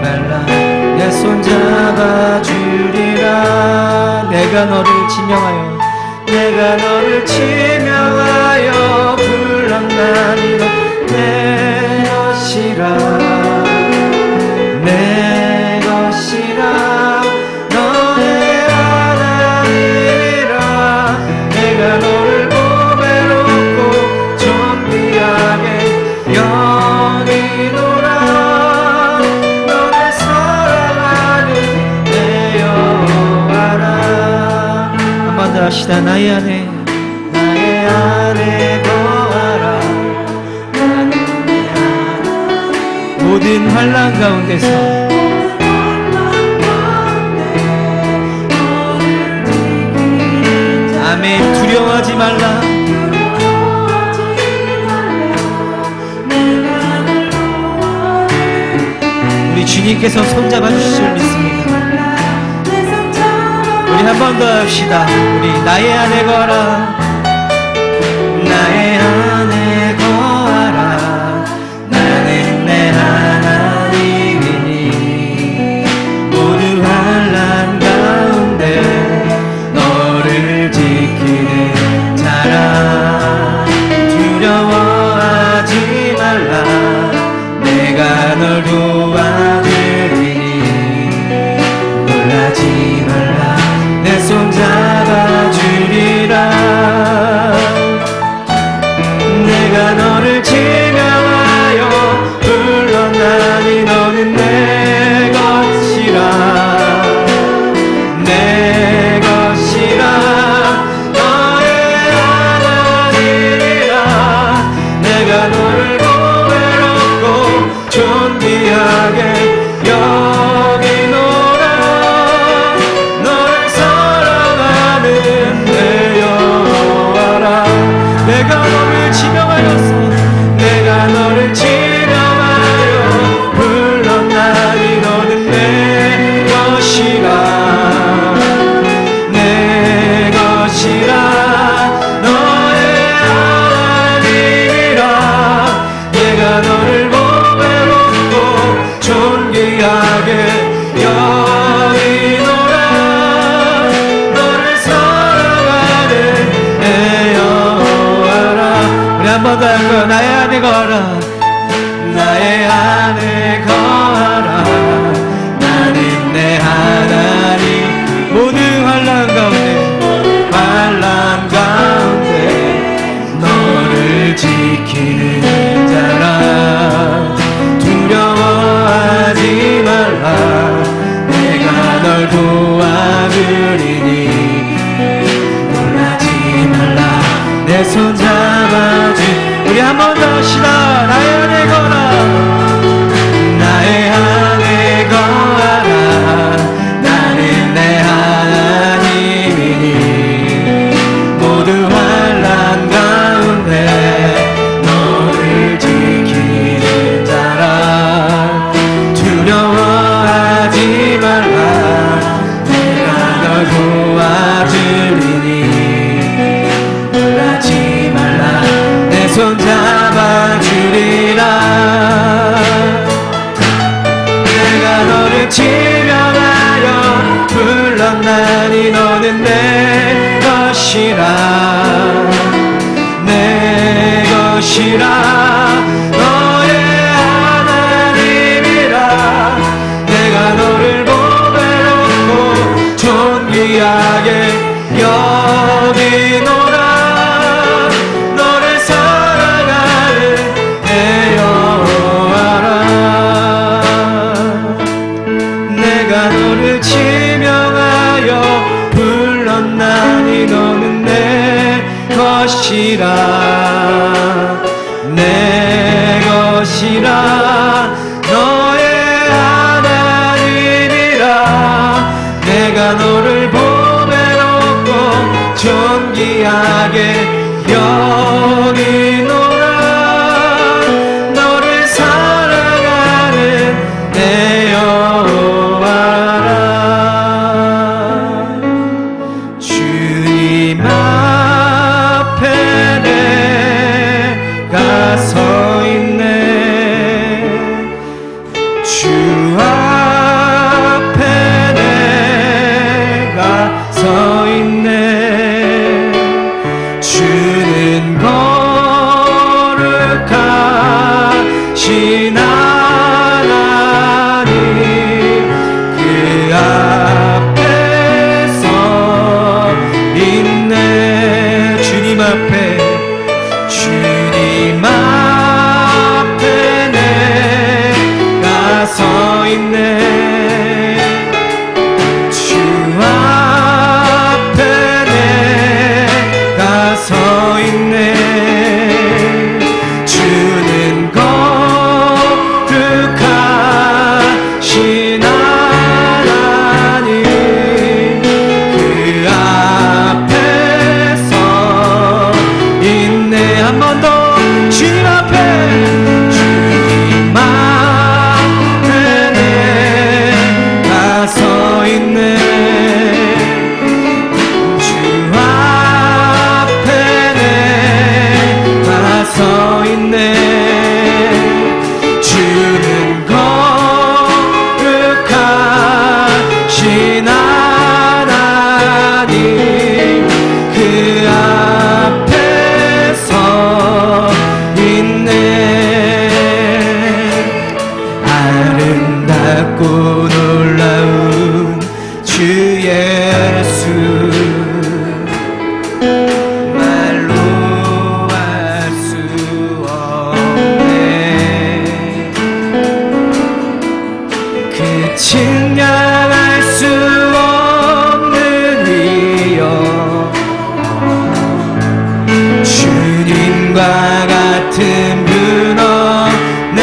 말라 내 손 잡아주리라. 내가 너를 지명하여 내가 너를 지명하여 불렀나니 너 내 것이라 내 것이라 너의 하나님이라. 내가 너를 보배롭고 존귀하게 여기노라. 너를 사랑하는 내 여호와라. 한 번 더 합시다. 나의 안에 거하라. 나는 내 하나님 모든 환난 가운데서 아멘. 두려워하지 말라. 우리 주님께서 손잡아 주실 줄 믿습니다. 우리 한 번 더 합시다. 우리 나의 안에 거하라. 나의 안에 거하라. 나는 내 하나님이니 모든 환난 가운데 너를 지키는 자라. 두려워하지 말라. 내가 널 도와주리니 놀라지 말라. 내 손 잡아주리라. 내가 너를 지명하여 불렀나니 너는 내 것이라 내 것이라 너의 하나님이라. 내가 너를 보배롭고 존귀하게 여기노라. 너를 사랑하는 내 여호와라. 내가 너를 지명하였어. 내가 너를 지명하여 불렀나니 너는 내 것이라 내 것이라 너의 하나님이라. 내가 너를 보배롭고 존귀하게 여기노라. 너를 사랑하는 내 여호와라. 우리 한 번 더 할 거야. 나의 안에 거하라. 나의 안에 거하라. 나는 내 하나님 모든 환난 가운데 너를 지키는 자라. 두려워하지 말라. 내가 널 도와주리니 놀라지 말라. 내 손 잡아주. 우리 한 번 더 합시다. 나의 안에 거하라. 나의 안에 거하라. 나는 내 하나님이니 모든 환난 가운데 너를 지키는 자라. 두려워하지 말라. 내가 널 도와주리니 놀라지 말라. 내 손 잡아주리라. 내가 너를 지명하여 불렀나니 너는 내 것이라 내 것이라 너의 하나님이라. 내가 너를 보배롭고 존귀하게 여기노라. 너를 사랑하는 내 여호와라. 내가 너를 지명하여 불렀나니 너는 내 것이라 내 것이라 너의 하나님이라. 내가 너를 보배롭고 존귀하게 여기노라. 너를 사랑하는 내 여호와라. 주님 앞에 내가 서 있네. 주 앞에 주님 앞에 내가 서 있네. 주 앞에 내가 서 있네. 주는 거룩하신 하나님 그 앞에 서 있네. 한 번 더 주님 앞에 주님 앞에 내가 서 있네. 주 앞에 내가 서 있네. 주는 거룩하신 하나님 그 앞에 서 있네. 아름답고 놀라운 주 예수 말로 할 수 없네. 그 측량할 수 없는 위엄 주님과 같은 분 없네.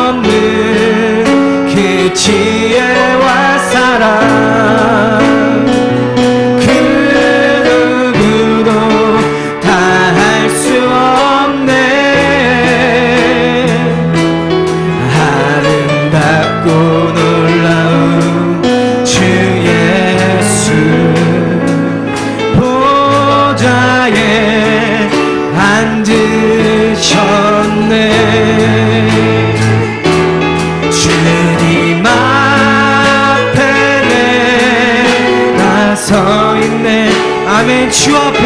한없는 그 지혜와 사랑 그 누구도 다 할 수 없네. 아름답고 놀라운 주 예수 보좌에 앉으셨네. 주님 앞에 내가 서 있네. 아멘. 주 앞에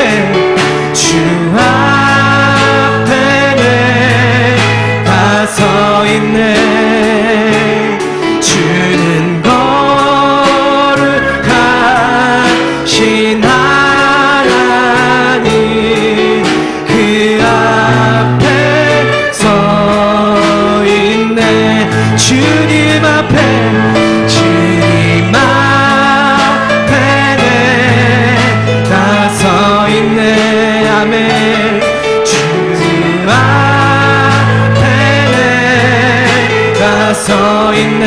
내가 서 있네. 주는 거룩하신 하나님 그 앞에 서 있네. 주님 앞에 내가 서 있네. 아멘. 주 앞에 내가 서 있네.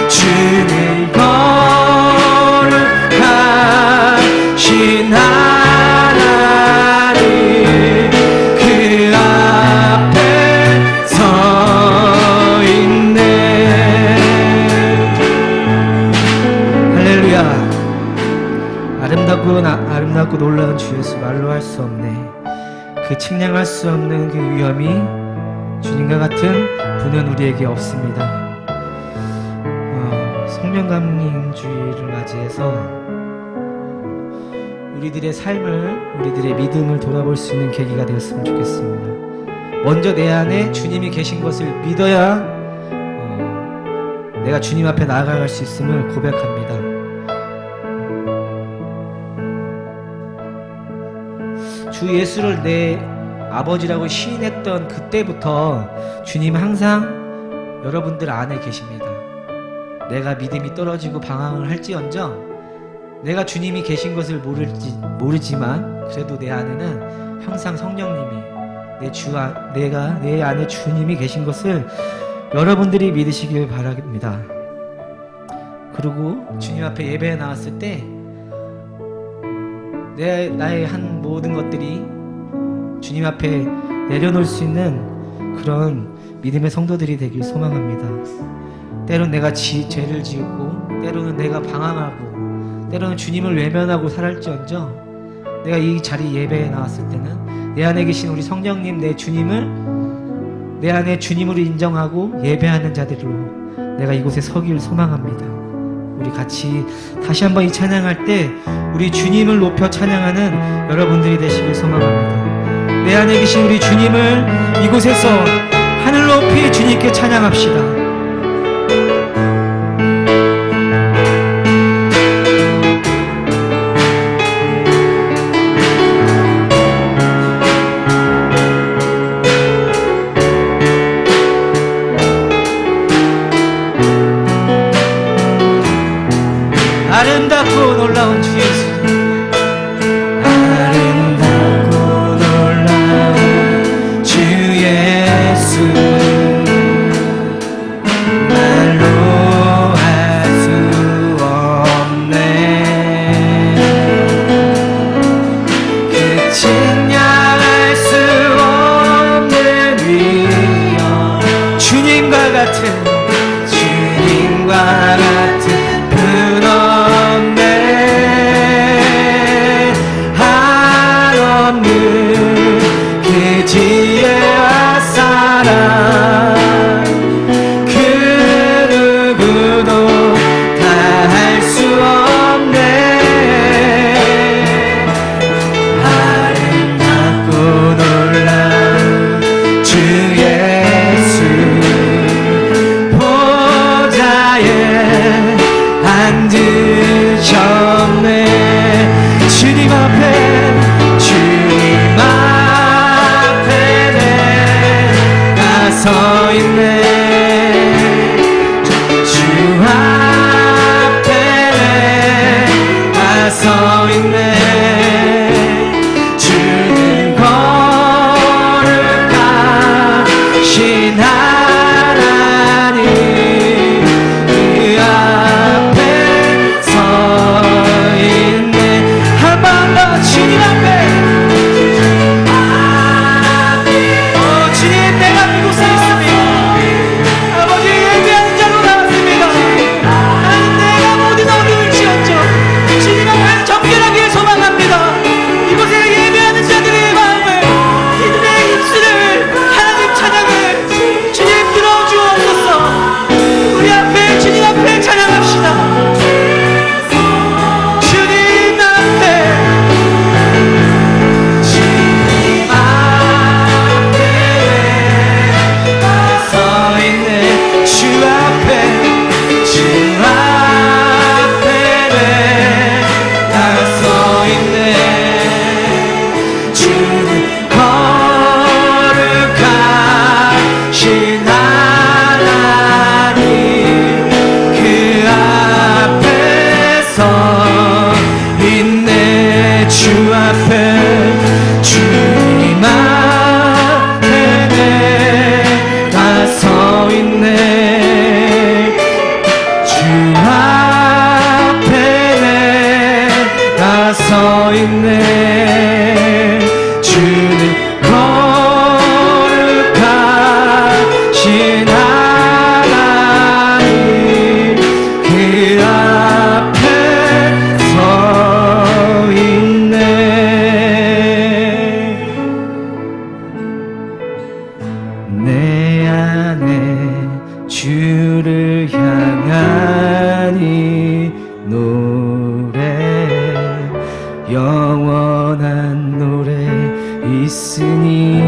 주는 거룩하신 하나님 그 앞에 서 있네. 할렐루야. 아름답고 놀라운 주 예수 말로 할 수 없네. 그 측량할 수 없는 그 위엄이 주님과 같은 분은 우리에게 없습니다. 성령감림주의를 맞이해서 우리들의 삶을, 우리들의 믿음을 돌아볼 수 있는 계기가 되었으면 좋겠습니다. 먼저 내 안에 주님이 계신 것을 믿어야 내가 주님 앞에 나아갈 수 있음을 고백합니다. 주 예수를 내 아버지라고 시인했던 그때부터 주님 항상 여러분들 안에 계십니다. 내가 믿음이 떨어지고 방황을 할지언정 내가 주님이 계신 것을 모르지만 그래도 내 안에는 항상 성령님이 내 안에 주님이 계신 것을 여러분들이 믿으시길 바랍니다. 그리고 주님 앞에 예배에 나왔을 때 나의 한 모든 것들이 주님 앞에 내려놓을 수 있는 그런 믿음의 성도들이 되길 소망합니다. 때로는 내가 죄를 지었고 때로는 내가 방황하고 때로는 주님을 외면하고 살았지언정 내가 이 자리 예배에 나왔을 때는 내 안에 계신 우리 성령님, 내 안에 주님으로 인정하고 예배하는 자들로 내가 이곳에 서기를 소망합니다. 우리 같이 다시 한번 이 찬양할 때 우리 주님을 높여 찬양하는 여러분들이 되시길 소망합니다. 내 안에 계신 우리 주님을 이곳에서 하늘 높이 주님께 찬양합시다. 아름답고 놀라운 주 예수, 아름답고 놀라운 주 예수, 말로 할 수 없네. 그 측량할 수 없는 위엄, 주님과 같은 분 없네. 한없는 그 지혜와 사랑, 그 누구도 다 할 수 없네. 아름답고 놀라운 주 예수, 보좌에 앉으셨네. 주님 앞에 내가 서 있네. 주 앞에 내가 서 있네. 주는 거룩하신 하나님, 그 앞에 서 있네. 한 번 더 주님 앞에, 주님 내가 이곳에 있습니다. 아버지 예배하는 자로 나왔습니다. 나는 내가 모든 어려울지언정 주님 앞에 정결하게 소망합니다. 이곳에 예배하는 자들의 마음을, 이들의 입술을, 하나님 찬양을 주님 들어주옵소서. 우리 앞에 주님 앞에 찬양합시다. 주님 앞에, 주님 앞에 서 있네. 주 앞에, 주 앞에 내가 서 있네. 주는 거룩하신 하나님, 그 앞에 서 있네. 주 앞에, 주님 앞에 내가 서 있네. 주 앞에 내가 서 있네. 주는 거룩하신 하나님, 그 앞에 서 있네. 내 안에 주를 향한 이 노래, 영원한 노래 있으니,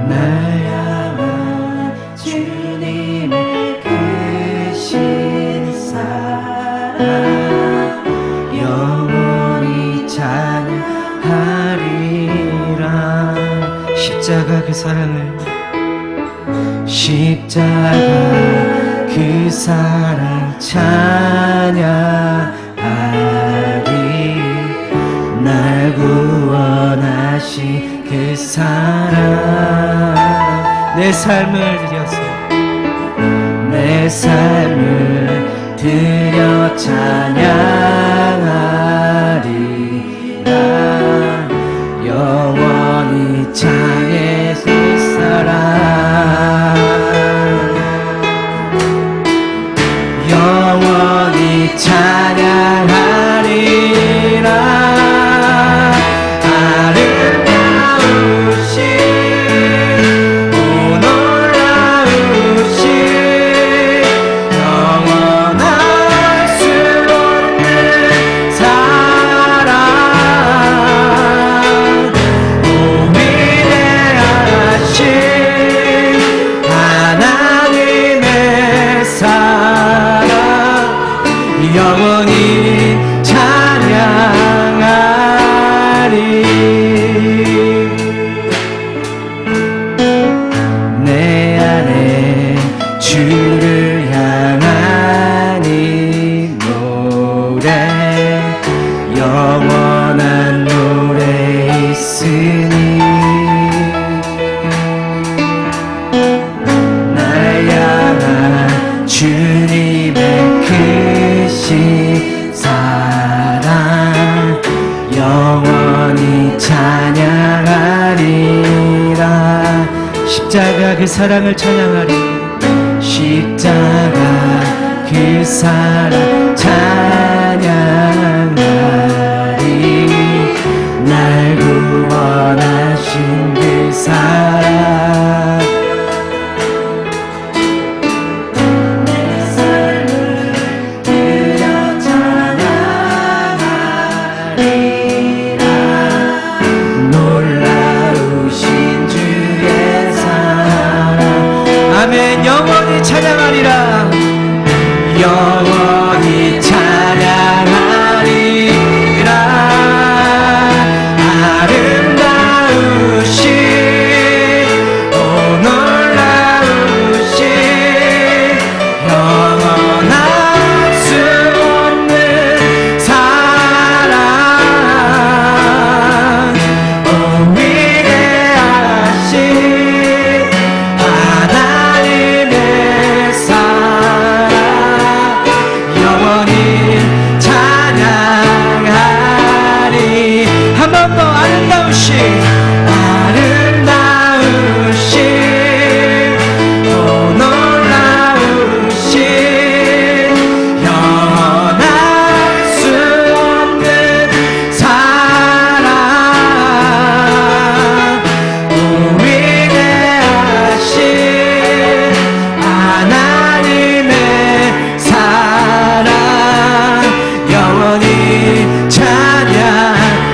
나야만 주님의 크신 사랑 영원히 찬양하리라. 십자가 그 사랑을, 십자가 그 사랑 찬양하리. 날 구원하신 그 사랑, 내 삶을 드렸어. 내 삶을 드려 찬양하리라. 영원히 찬양할 사랑, 영원히 찬양하리라. 영원할 수 없는 그 사랑을 찬양하리. 십자가 그 사랑 찬양하리. 날 구원하신 그 사랑. 내 삶을 들여 찬양하리라. 놀라우신 주의 사랑. 아멘. 영원히 찬양하리라. 영원히 찬양하리라. 아름다우신 오 놀라우신 영원할 수 없는 사랑. 오 위대하신 하나님의 사랑. 영원히 찬양하리. 한 번 더. 아름다우신 오 놀라우신 영원할 수 없는 사랑. 오 위대하신 하나님의 사랑. 영원히 찬양하리.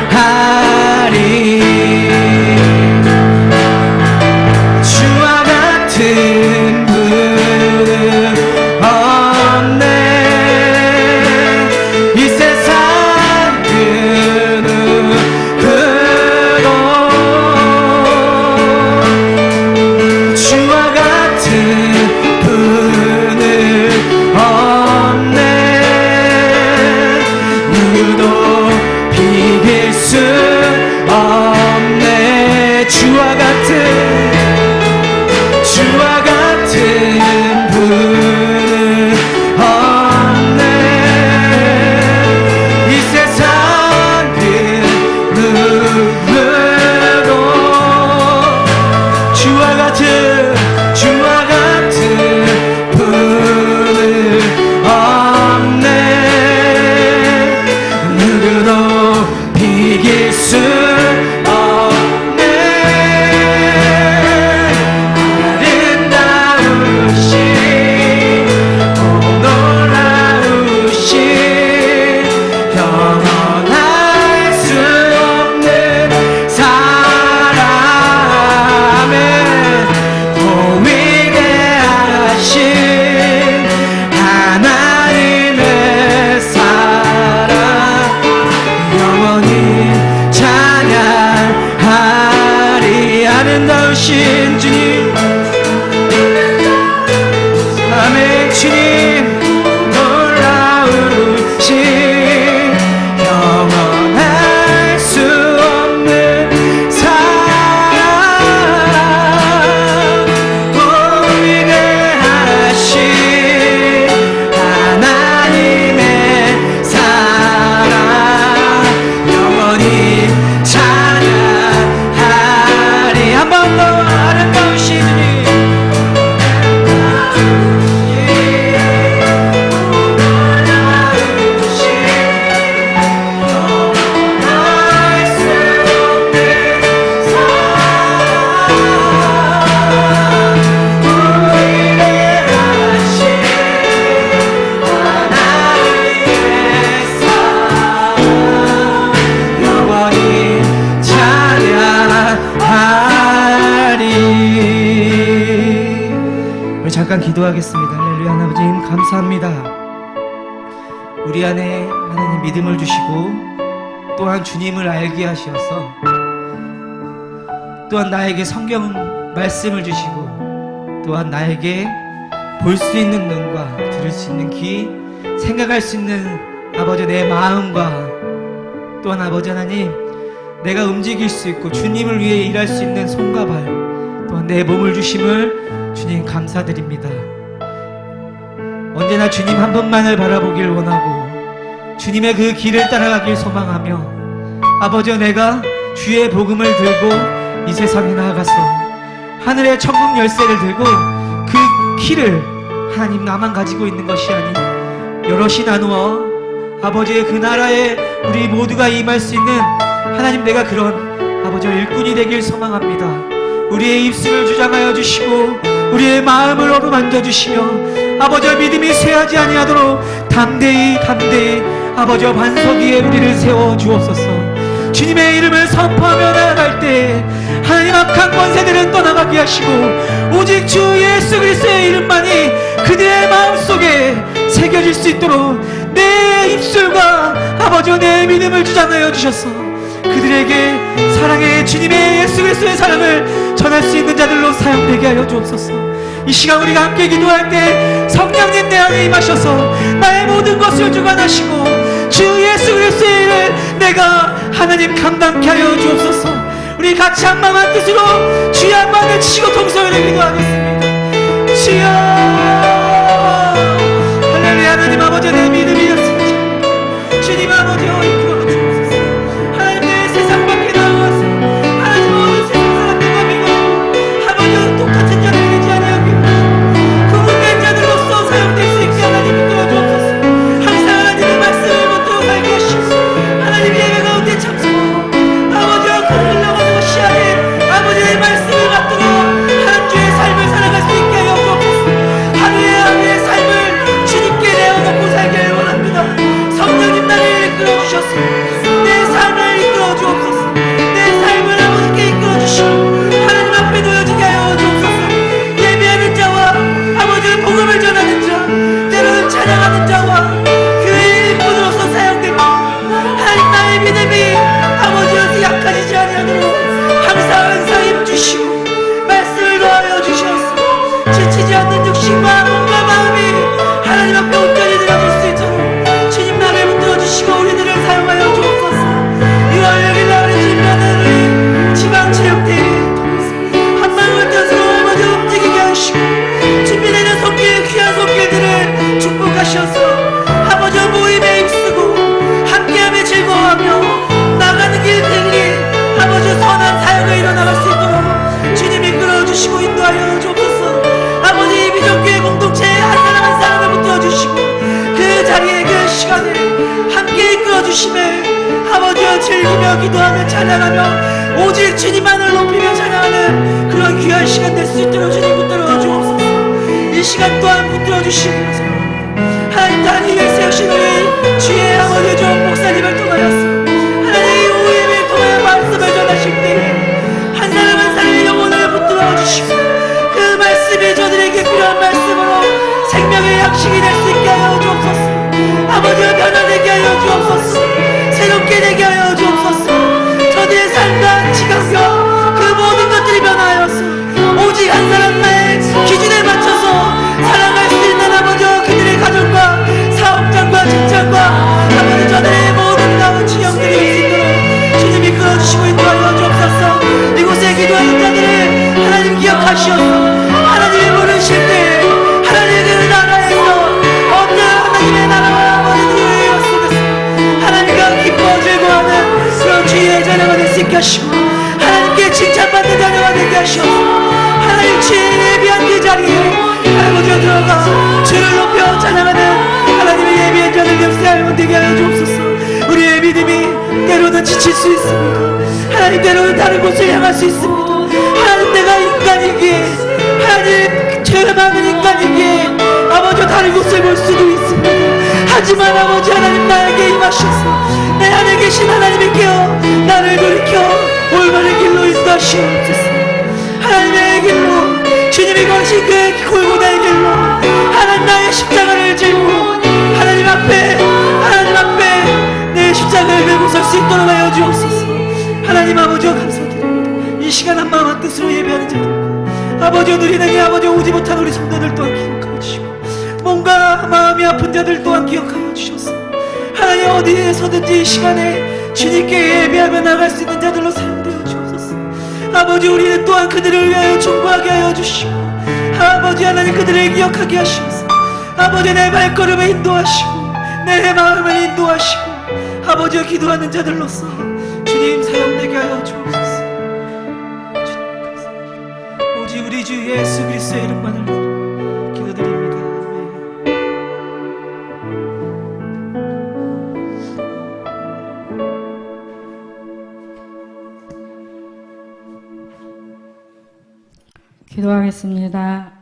주와 같은 분은 없네. 이 세상 그 누구도 주와 같은 분은 없네. 누구도 비길 수 없네. 주와 같은 분은 없네. 이 세상 그 누구도 주와 같은 분은 없네. 누구도 비길 수 없네. 아름다우신 오 놀라우신 영원할 수 없는 사랑. 아멘. 오 위대하신 하나님의 사랑. 영원히 찬양하리. 아름다우신 주님. 아멘. 주님 놀라우신 영원할 수 없는 사랑. 오 위대하신 하나님의 사랑. 영원히 찬양하리. 한 번 더. 아름다우신 주님. 잠깐 기도하겠습니다. 할렐루야. 하나님 감사합니다. 우리 안에 하나님 믿음을 주시고 또한 주님을 알게 하셔서 또한 나에게 성경 말씀을 주시고 또한 나에게 볼 수 있는 눈과 들을 수 있는 귀, 생각할 수 있는 아버지 내 마음과 또한 아버지 하나님 내가 움직일 수 있고 주님을 위해 일할 수 있는 손과 발 또한 내 몸을 주심을 주님 감사드립니다. 언제나 주님 한 분만을 바라보길 원하고 주님의 그 길을 따라가길 소망하며 아버지여 내가 주의 복음을 들고 이 세상에 나아가서 하늘의 천국 열쇠를 들고 그 키를 하나님 나만 가지고 있는 것이 아닌 여럿이 나누어 아버지의 그 나라에 우리 모두가 임할 수 있는 하나님, 내가 그런 아버지의 일꾼이 되길 소망합니다. 우리의 입술을 주장하여 주시고 우리의 마음을 어루만져 주시며 아버지의 믿음이 쇠하지 아니하도록 담대히 아버지의 반석 위에 우리를 세워 주옵소서. 주님의 이름을 선포하며 나아갈 때 하나님, 악한 권세들은 떠나가게 하시고 오직 주 예수 그리스도의 이름만이 그들의 마음속에 새겨질 수 있도록 내 입술과 아버지와 내 믿음을 주장하여 주셔서 그들에게 사랑의 주님의 예수 그리스도의 사랑을 전할 수 있는 자들로 사용되게 하여 주옵소서. 이 시간 우리가 함께 기도할 때 성령님 내 안에 임하셔서 나의 모든 것을 주관하시고 주 예수 그리스도의 일을 내가 하나님 감당케 하여 주옵소서. 우리 같이 한마음 한뜻으로 주의 한마음을 치시고 동서연에 기도하겠습니다. 주여, 할렐루야. 하나님 아버지, 내 믿음이었습니다. 주님 아버지여, 이끌어 주옵소서. 하나님, 내 세상 밖에 나와서 하나님 모든 세상 사람들과 비고 아버지와 똑같은 자를 되지 아니하고 구분된 자들로서 사용될 수 있게 하나님 이끌어 주옵소서. 항상 하나님의 말씀을 붙들어 살게 하시고 하나님 예배 가운데 참석하고 아버지와 거울로 가는 것이 아닌 아버지의 말씀을 받들어 한 주의 삶을 살아갈 수 있게 하여 주옵소서. 하루의 하루의 삶을 주님께 내어놓고 살기를 원합니다. 성령님 나를 이끌어 주셔서 내 삶을 이끌어 주옵소서. 내 삶을 아버지께 이끌어 주시고 하나님 앞에 놓여지게 하여 주옵소서. 예배하는 자와 아버지의 복음을 전하는 자, 때로는 찬양하는 자와 그의 일꾼으로서 사용됩니다. 하나님, 나의 믿음이 아버지여서 약해지지 아니하도록 항상 힘주시고 말씀을 더하여 주셔서 지치지 않는 육신과 몸과 마음이 하나님 앞에 온전히 드려질 수 있도록 주님 나를 붙들어 주시고 우리들을 사용하여 주옵소서. 6월 6일 날 진료는 지방체육대회 한 마음을 뜻으로 아버지 움직이게 하시고 준비되는 손길, 귀한 손길들을 축복하셔서 아버지 모임에 힘쓰고 함께함에 즐거워하며 나가는 길 들리 아버지 선한 사역을 일어나갈 수 있도록 주님 이끌어 주시고 인도하여 주옵소서. 아버지 비전교회 공동체에 한 사람 한 사람을 붙들어 주시고 그 자리에 그 시간을 함께 이끌어 주심에 아버지와 즐기며 기도하며 찬양하며 오직 주님만을 높이며 찬양하는 그런 귀한 시간 될 수 있도록 주님 붙들어 주옵소서. 이 시간 또한 붙들어 주시면서 하나님 다니엘 세우신 우리 주의 아버지 좋은 목사님을 통하여서 하나님 오임을 통하여 말씀을 전하실 때 한 사람 한 사람의 영혼을 붙들어 주시고 그 말씀이 저들에게 필요한 말씀으로 생명의 양식이 될 수 있게 하여 주옵소서. 아버지와 변화되게 하여 주옵소서. 새롭게 되게 하여 주옵소서. 저들의 삶과 지각과 그 모든 것들이 변화하여서 오직 한 사람만의 기준에 맞춰서 살아갈 수 있는 아버지와 그들의 가정과 사업장과 직장과 아버지 저들의 모든 나은 지형들이 수 있도록 주님이 이끌어주시고 인도하여 주옵소서. 이곳에 기도하는 자들을 하나님 기억하시옵소서. 하나님이 부르실 때 하나님의 그 나라에서 어떤 하나님의 나라와 아버지들을 이었으면서 하나님과 기뻐 즐거워하는 그런 주의 자녀가 될 수 있게 하시고 하나님께 칭찬받는 자녀가 되게 하시옵소서. 하나님 주의 예비한 그 자리에 아버지가 들어가 주를 높여 찬양하는 하나님의 예비한 자들 역사하여 되게 하여 주옵소서. 우리의 믿음이 때로는 지칠 수 있습니다. 하나님 때로는 다른 곳을 향할 수 있습니다. 하나님 내가 인간이기에 하나님 죄가 많은 인간이기에 아버지 다른 곳을 볼 수도 있습니다. 하지만 아버지 하나님 나에게 임하셔서 내 안에 계신 하나님께요 나를 돌이켜 올바른 길로 인도하시옵소서. 하나님의 길로 주님이 거신 그 골고다의 길로 하나님 나의 십자가를 들고 하나님 앞에 내 십자가를 들고 설 수 있도록 하여 주옵소서. 하나님 아버지와 감사드립니다. 이 시간 한 마음 한 뜻으로 예배하는 자들 아버지와 누리는 아버지 오지 못한 우리 성도들 또한 기억하여 주시고 뭔가 마음이 아픈 자들 또한 기억하여 주셔서 하나님 어디에서든지 이 시간에 주님께 예배하며 나갈 수 있는 자들로 사용되어 주옵소서. 아버지 우리는 또한 그들을 위하여 충고하게 하여 주시고 아버지 하나님 그들을 기억하게 하시옵소서. 아버지 내 발걸음을 인도하시고 내 마음을 인도하시고 아버지와 기도하는 자들로서 주님 사용되게 하여 주옵소서. 주님 감사합니다. 오직 우리 주 예수 그리스도의 이름만을 기도드립니다. 기도하겠습니다.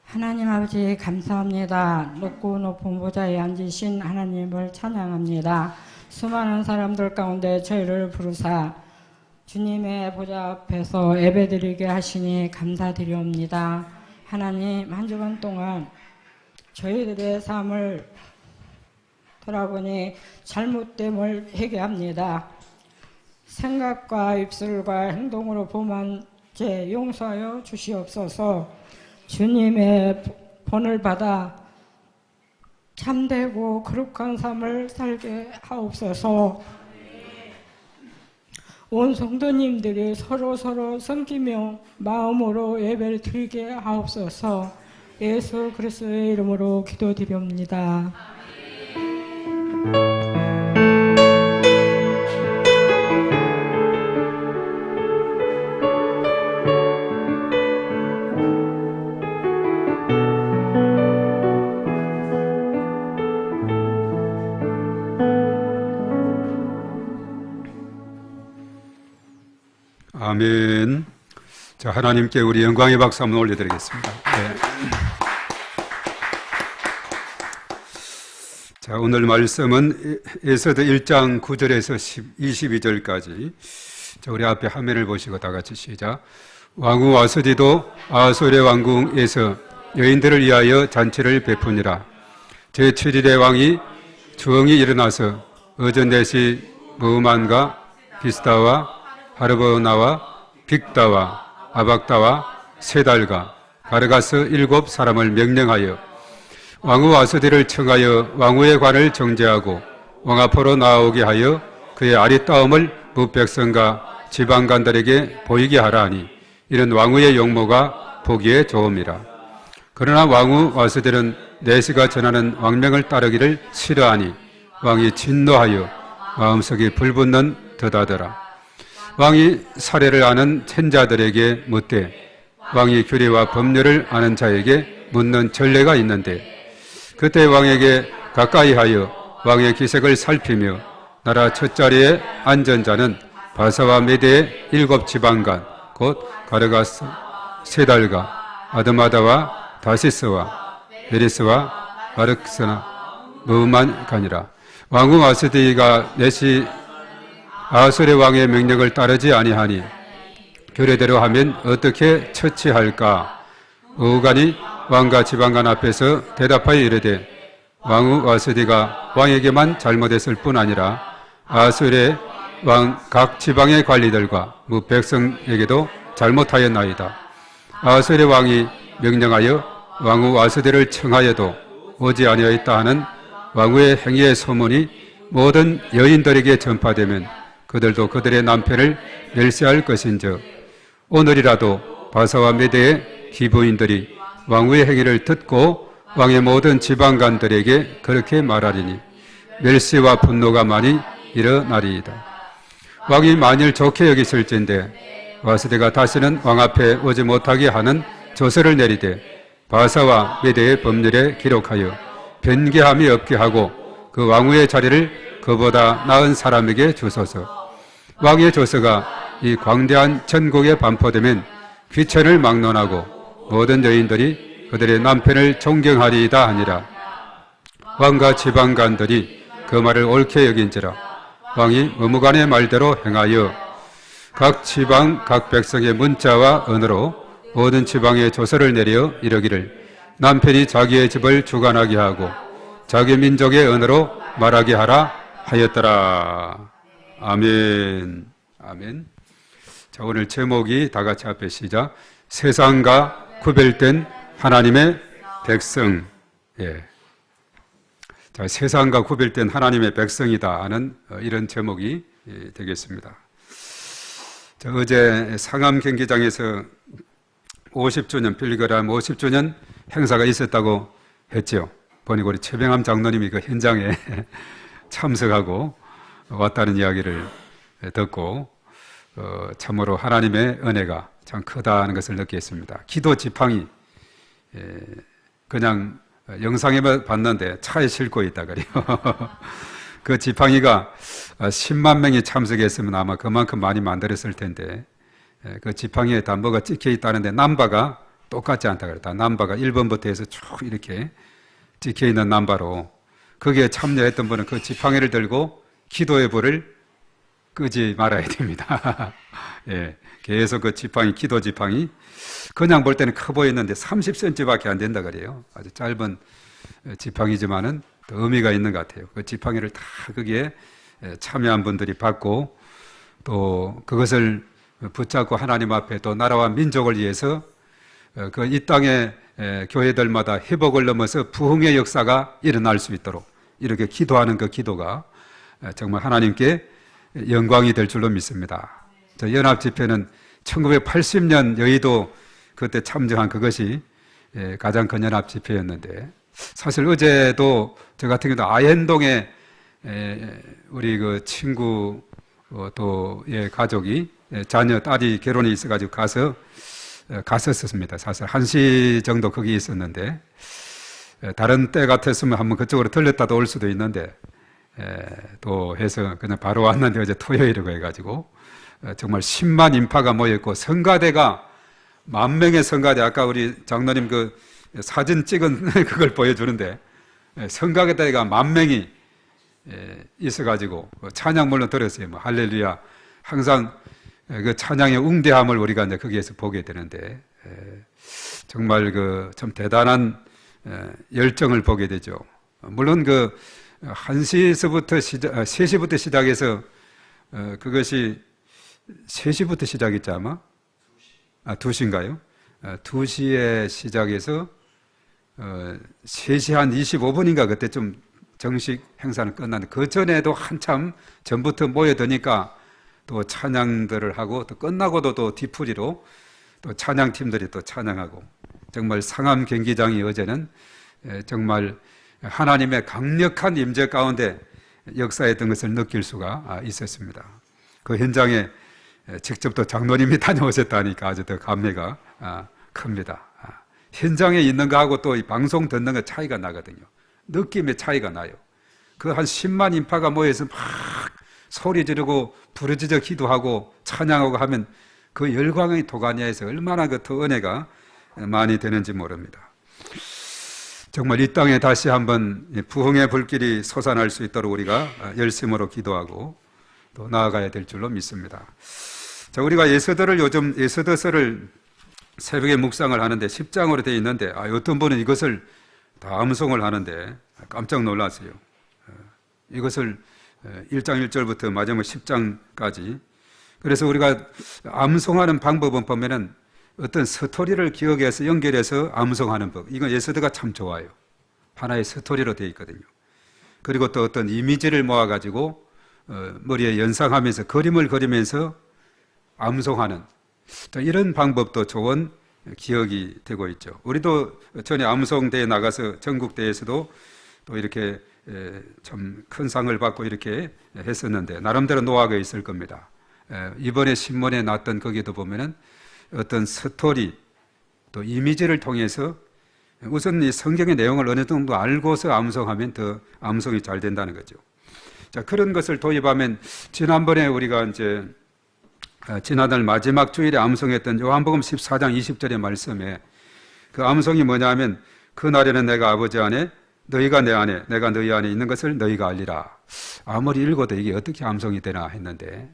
하나님 아버지 감사합니다. 높고 높은 보좌에 앉으신 하나님을 찬양합니다. 수많은 사람들 가운데 저희를 부르사 주님의 보좌 앞에서 예배드리게 하시니 감사드리옵니다. 하나님, 한 주간 동안 저희들의 삶을 돌아보니 잘못됨을 회개합니다. 생각과 입술과 행동으로 범한 죄 용서하여 주시옵소서. 주님의 본을 받아 참되고 거룩한 삶을 살게 하옵소서. 온 성도님들이 서로 섬기며 마음으로 예배를 드리게 하옵소서. 예수 그리스도의 이름으로 기도드립니다. 아멘. 자, 하나님께 우리 영광의 박수 한번 올려드리겠습니다. 네. 자, 오늘 말씀은 에스더 1장 9절에서 22절까지. 자, 우리 앞에 화면을 보시고 다 같이 시작. 왕후 와스디도 아소르 왕궁에서 여인들을 위하여 잔치를 베푸니라. 제7일의 왕이 주엉이 일어나서 어전대시 무만과 비스다와 하르보나와 빅다와 아박다와 세달과 가르가스 7 사람을 명령하여 왕후 와스디를 청하여 왕후의 관을 정죄하고 왕 앞으로 나오게 하여 그의 아리따움을 무백성과 지방간들에게 보이게 하라 하니 이런 왕후의 용모가 보기에 좋음이라. 그러나 왕후 와스디는 내시가 전하는 왕명을 따르기를 싫어하니 왕이 진노하여 마음속에 불붙는 듯하더라. 왕이 사례를 아는 천자들에게 묻되 왕이 규례와 법률을 아는 자에게 묻는 전례가 있는데 그때 왕에게 가까이 하여 왕의 기색을 살피며 나라 첫자리에 앉은 자는 바사와 메대의 7 지방간 곧 가르가스, 세달과 아드마다와 다시스와 메리스와 아르크스나 무만간이라. 왕후 와스디가 내시 아소르 왕의 명령을 따르지 아니하니 규례대로 하면 어떻게 처치할까? 어간이 왕과 지방간 앞에서 대답하여 이르되 왕후 와스디가 왕에게만 잘못했을 뿐 아니라 아소르의 왕 각 지방의 관리들과 백성에게도 잘못하였나이다. 아소르 왕이 명령하여 왕후 와스디를 청하여도 오지 아니하였다 하는 왕후의 행위의 소문이 모든 여인들에게 전파되면 그들도 그들의 남편을 멸시할 것인즉 오늘이라도 바사와 메대의 기부인들이 왕후의 행위를 듣고 왕의 모든 지방간들에게 그렇게 말하리니 멸시와 분노가 많이 일어나리이다. 왕이 만일 좋게 여기실진데 와스디가 다시는 왕 앞에 오지 못하게 하는 조서를 내리되 바사와 메대의 법률에 기록하여 변개함이 없게 하고 그 왕후의 자리를 그보다 나은 사람에게 주소서. 왕의 조서가 이 광대한 전국에 반포되면 귀천을 막론하고 모든 여인들이 그들의 남편을 존경하리이다 하니라. 왕과 지방간들이 그 말을 옳게 여긴지라 왕이 의무관의 말대로 행하여 각 지방 각 백성의 문자와 언어로 모든 지방에 조서를 내려 이르기를 남편이 자기의 집을 주관하게 하고 자기 민족의 언어로 말하게 하라 하였더라. 아멘. 아멘. 자, 오늘 제목이 다 같이 앞에 시작. 세상과 구별된 하나님의 백성. 예. 자, 세상과 구별된 하나님의 백성이다 하는 이런 제목이 되겠습니다. 자, 어제 상암 경기장에서 50주년 필리그람 50주년 행사가 있었다고 했죠. 보니 우리 최병암 장로님이 그 현장에 참석하고 왔다는 이야기를 듣고 참으로 하나님의 은혜가 참 크다는 것을 느꼈습니다. 기도 지팡이 그냥 영상에 봤는데 차에 싣고 있다 그래요. 그 지팡이가 10만 명이 참석했으면 아마 그만큼 많이 만들었을 텐데 그 지팡이에 다 뭐가 찍혀 있다는데 남바가 똑같지 않다 그랬다. 남바가 1번부터 해서 쭉 이렇게 찍혀 있는 남바로 거기에 참여했던 분은 그 지팡이를 들고 기도의 불을 끄지 말아야 됩니다. 예, 계속 그 지팡이, 기도 지팡이 그냥 볼 때는 커 보이는데 30cm밖에 안 된다 그래요. 아주 짧은 지팡이지만은 또 의미가 있는 것 같아요. 그 지팡이를 다 거기에 참여한 분들이 받고 또 그것을 붙잡고 하나님 앞에 또 나라와 민족을 위해서 그 이 땅의 교회들마다 회복을 넘어서 부흥의 역사가 일어날 수 있도록 이렇게 기도하는 그 기도가 정말 하나님께 영광이 될 줄로 믿습니다. 저 연합집회는 1980년 여의도 그때 참정한 그것이 가장 큰 연합집회였는데 사실 어제도 저 같은 경우도 아현동에 우리 그 친구 또의 가족이 자녀 딸이 결혼이 있어가지고 갔었습니다. 사실 1시 정도 거기 있었는데 다른 때 같았으면 한번 그쪽으로 들렸다도 올 수도 있는데 또 해서 그냥 바로 왔는데 어제 토요일이고 해가지고 정말 10만 인파가 모였고 성가대가 10,000명의 성가대 아까 우리 장로님 그 사진 찍은 그걸 보여주는데 성가대가 10,000명이 있어가지고 찬양 물론 들었어요. 뭐 할렐루야 항상 그 찬양의 웅대함을 우리가 이제 거기에서 보게 되는데 정말 그 참 대단한 열정을 보게 되죠. 물론 그 3시부터 시작해서 그것이 3시부터 시작했지 아마? 2시인가요? 2시에 시작해서 3시 한 25분인가 그때 좀 정식 행사는 끝났는데 그 전에도 한참 전부터 모여드니까 또 찬양들을 하고 또 끝나고도 또 뒤풀이로 또 찬양팀들이 또 찬양하고 정말 상암 경기장이 어제는 정말 하나님의 강력한 임재 가운데 역사했던 것을 느낄 수가 있었습니다. 그 현장에 직접 또 장로님이 다녀오셨다니까 아주 더 감회가 큽니다. 현장에 있는 거하고 또 이 방송 듣는 거 차이가 나거든요. 느낌의 차이가 나요. 그 한 10만 인파가 모여서 막 소리 지르고 부르짖어 기도하고 찬양하고 하면 그 열광의 도가니아에서 얼마나 그 더 은혜가 많이 되는지 모릅니다. 정말 이 땅에 다시 한번 부흥의 불길이 솟아날 수 있도록 우리가 열심으로 기도하고 또 나아가야 될 줄로 믿습니다. 자, 우리가 예서들을 요즘 예서더서를 새벽에 묵상을 하는데 10장으로 되어 있는데 어떤 분은 이것을 다 암송을 하는데 깜짝 놀랐어요. 이것을 1장 1절부터 마지막 10장까지 그래서 우리가 암송하는 방법은 보면은 어떤 스토리를 기억해서 연결해서 암송하는 법 이건 예서더가 참 좋아요. 하나의 스토리로 되어 있거든요. 그리고 또 어떤 이미지를 모아가지고 머리에 연상하면서 그림을 그리면서 암송하는 이런 방법도 좋은 기억이 되고 있죠. 우리도 전에 암송대에 나가서 전국대회에서도 또 이렇게 참 큰 상을 받고 이렇게 했었는데 나름대로 노하가 있을 겁니다. 이번에 신문에 났던 거기도 보면은 어떤 스토리 또 이미지를 통해서 우선 이 성경의 내용을 어느 정도 알고서 암송하면 더 암송이 잘 된다는 거죠. 자, 그런 것을 도입하면 지난번에 우리가 이제 지난달 마지막 주일에 암송했던 요한복음 14장 20절의 말씀에 그 암송이 뭐냐면 그날에는 내가 아버지 안에 너희가 내 안에 내가 너희 안에 있는 것을 너희가 알리라. 아무리 읽어도 이게 어떻게 암송이 되나 했는데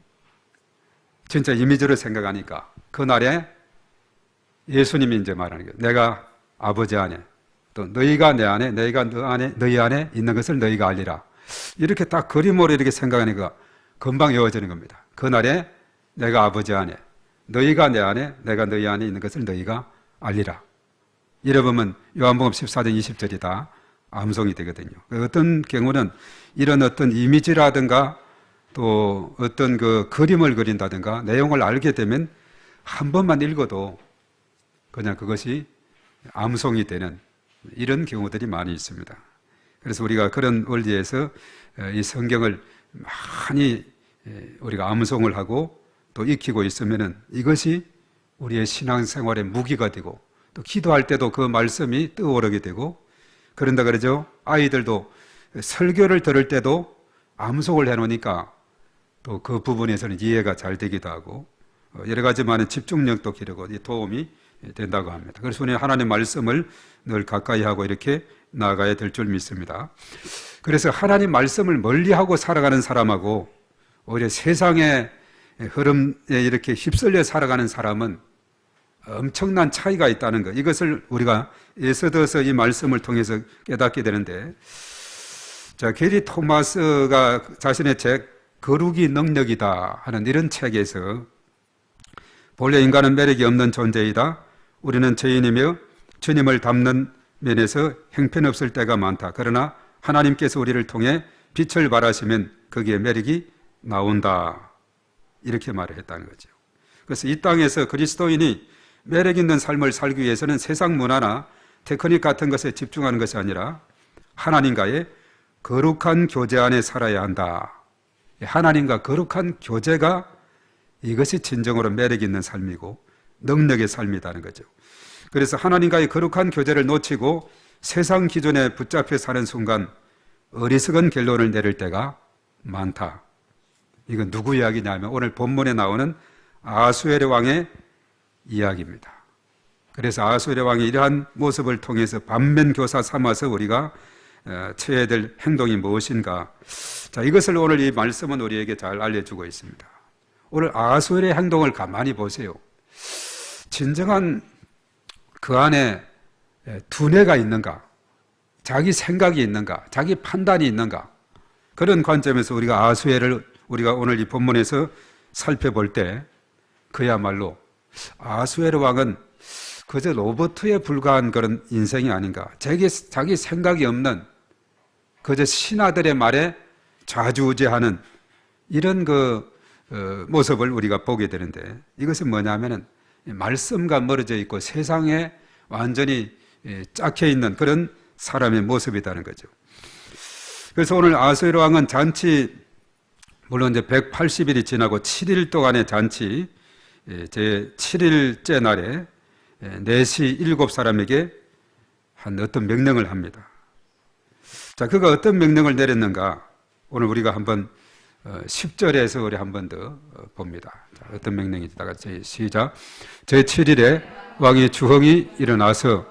진짜 이미지를 생각하니까 그날에 예수님이 이제 말하는 거예요. 내가 아버지 안에 또 너희가 내 안에 너희가 너희 안에 있는 것을 너희가 알리라. 이렇게 딱 그림으로 이렇게 생각하니까 금방 외워지는 겁니다. 그날에 내가 아버지 안에 너희가 내 안에 내가 너희 안에 있는 것을 너희가 알리라. 이래 보면 요한복음 14장 20절이 다 암송이 되거든요. 어떤 경우는 이런 어떤 이미지라든가 또 어떤 그 그림을 그린다든가 내용을 알게 되면 한 번만 읽어도 그냥 그것이 암송이 되는 이런 경우들이 많이 있습니다. 그래서 우리가 그런 원리에서 이 성경을 많이 우리가 암송을 하고 또 익히고 있으면은 이것이 우리의 신앙생활의 무기가 되고 또 기도할 때도 그 말씀이 떠오르게 되고 그런다 그러죠. 아이들도 설교를 들을 때도 암송을 해놓으니까 또 그 부분에서는 이해가 잘 되기도 하고 여러 가지만의 집중력도 기르고 도움이 된다고 합니다. 그래서 우리는 하나님의 말씀을 늘 가까이 하고 이렇게 나아가야 될 줄 믿습니다. 그래서 하나님 말씀을 멀리하고 살아가는 사람하고 오히려 세상의 흐름에 이렇게 휩쓸려 살아가는 사람은 엄청난 차이가 있다는 것, 이것을 우리가 에서더서 이 말씀을 통해서 깨닫게 되는데, 자, 게리 토마스가 자신의 책 거룩이 능력이다 하는 이런 책에서 본래 인간은 매력이 없는 존재이다. 우리는 죄인이며 주님을 닮는 면에서 형편없을 때가 많다. 그러나 하나님께서 우리를 통해 빛을 발하시면 거기에 매력이 나온다. 이렇게 말을 했다는 거죠. 그래서 이 땅에서 그리스도인이 매력 있는 삶을 살기 위해서는 세상 문화나 테크닉 같은 것에 집중하는 것이 아니라 하나님과의 거룩한 교제 안에 살아야 한다. 하나님과 거룩한 교제가 이것이 진정으로 매력 있는 삶이고 능력의 삶이라는 거죠. 그래서 하나님과의 거룩한 교제를 놓치고 세상 기준에 붙잡혀 사는 순간 어리석은 결론을 내릴 때가 많다. 이건 누구 이야기냐면 오늘 본문에 나오는 아하수에르 왕의 이야기입니다. 그래서 아하수에르 왕이 이러한 모습을 통해서 반면교사 삼아서 우리가 취해야 될 행동이 무엇인가. 자, 이것을 오늘 이 말씀은 우리에게 잘 알려주고 있습니다. 오늘 아하수에르의 행동을 가만히 보세요. 진정한 그 안에 두뇌가 있는가? 자기 생각이 있는가? 자기 판단이 있는가? 그런 관점에서 우리가 아하수에르를 우리가 오늘 이 본문에서 살펴볼 때 그야말로 아하수에르 왕은 그저 로버트에 불과한 그런 인생이 아닌가. 자기 생각이 없는 그저 신하들의 말에 좌지우지하는 이런 모습을 우리가 보게 되는데, 이것은 뭐냐면은 말씀과 멀어져 있고 세상에 완전히 짝혀 있는 그런 사람의 모습이라는 거죠. 그래서 오늘 아하수에르 왕은 잔치, 물론 이제 180일이 지나고 7일 동안의 잔치, 제 7일째 날에 4시 7사람에게 한 어떤 명령을 합니다. 자, 그가 어떤 명령을 내렸는가? 오늘 우리가 한번 10절에서 우리 한 번 더 봅니다. 자, 어떤 명령인지 다 같이 시작. 제7일에 왕이 주흥이 일어나서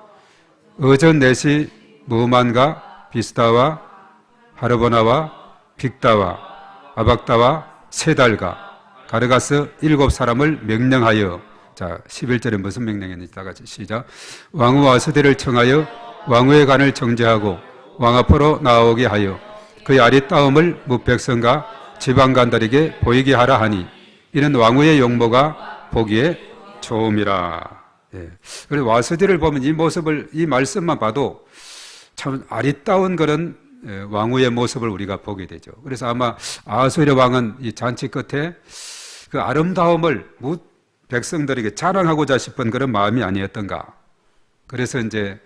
어전 4시 무만과 비스다와 하르보나와 빅다와 아박다와 세달과 가르가스 7사람을 명령하여, 자, 11절에 무슨 명령이었는지 다 같이 시작. 왕후와 서대를 청하여 왕후의 간을 정죄하고 왕 앞으로 나오게 하여 그의 아리따움을 무백성과 지방간들에게 보이게 하라 하니 이는 왕후의 용모가 보기에 좋음이라. 예. 그래서 와스디를 보면 이 모습을, 이 말씀만 봐도 참 아리따운 그런 왕후의 모습을 우리가 보게 되죠. 그래서 아마 아하수에르 왕은 이 잔치 끝에 그 아름다움을 백성들에게 자랑하고자 싶은 그런 마음이 아니었던가. 그래서 이제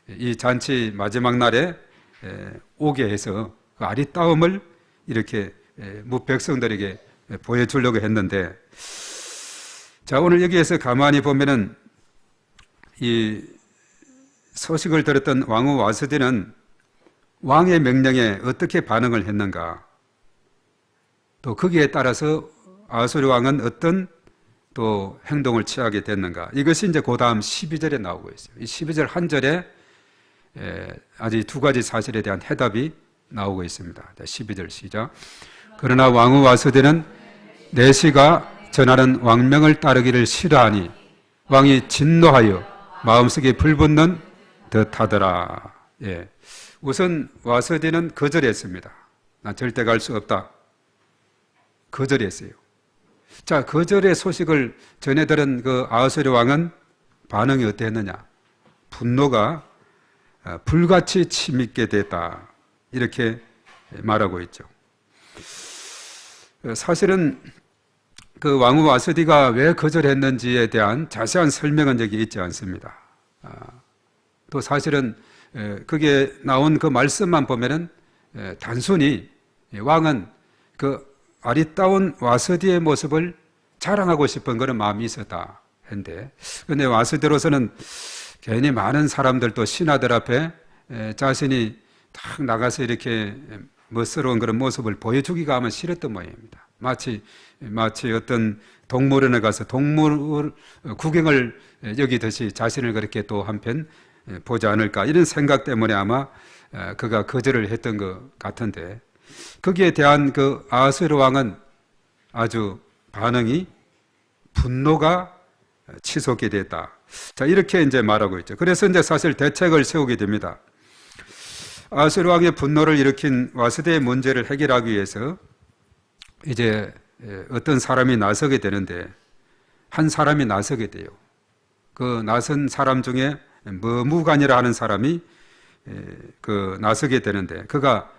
이 잔치 마지막 날에 오게 해서 그 아리따움을 이렇게 백성들에게 보여주려고 했는데, 자, 오늘 여기에서 가만히 보면은 이 소식을 들었던 왕후 와스디는 왕의 명령에 어떻게 반응을 했는가, 또 거기에 따라서 아하수에르 왕은 어떤 또 행동을 취하게 됐는가, 이것이 이제 그 다음 12절에 나오고 있어요. 이 12절 한 절에 아직 두 가지 사실에 대한 해답이 나오고 있습니다. 12절 시작. 그러나 왕후 와스디는 내시가 전하는 왕명을 따르기를 싫어하니 왕이 진노하여 마음속에 불붙는 듯하더라. 예. 우선 와스디는 거절했습니다. 난 절대 갈 수 없다. 거절했어요. 자, 거절의 소식을 전해들은 그 아하수에르 왕은 반응이 어땠느냐? 분노가 불같이 치밀게 됐다. 이렇게 말하고 있죠. 사실은 그 왕후 와스디가 왜 거절했는지에 대한 자세한 설명은 여기 있지 않습니다. 또 사실은 그게 나온 그 말씀만 보면은 단순히 왕은 그 아리따운 와서디의 모습을 자랑하고 싶은 그런 마음이 있었다 했는데, 근데 와서디로서는 괜히 많은 사람들 또 신하들 앞에 자신이 딱 나가서 이렇게 멋스러운 그런 모습을 보여주기가 아마 싫었던 모양입니다. 마치 어떤 동물원에 가서 동물 구경을 여기듯이 자신을 그렇게 또 한편 보지 않을까, 이런 생각 때문에 아마 그가 거절을 했던 것 같은데, 거기에 대한 그 아하스웨로 왕은 아주 반응이 분노가 치솟게 됐다. 자, 이렇게 이제 말하고 있죠. 그래서 이제 사실 대책을 세우게 됩니다. 아하스웨로 왕의 분노를 일으킨 와스대의 문제를 해결하기 위해서 이제 어떤 사람이 나서게 되는데, 한 사람이 나서게 돼요. 그 나선 사람 중에 머무간이라 하는 사람이 나서게 되는데, 그가